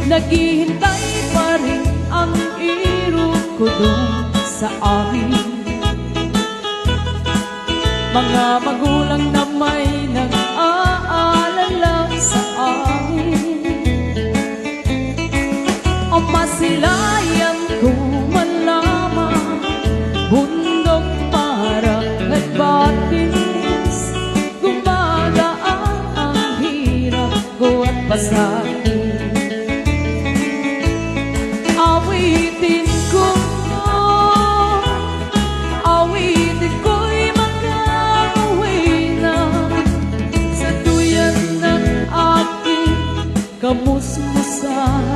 Naghihintay pa rin ang iro ko doon sa amin. Mga magulang na may nag-aalala sa amin. O masilayan ko man lamang bundok para at batis. Gumagaan ang hirap ko at pasakit. Awitin ko, awitin ko'y mag-away na sa duyan ng aking kamusmusan.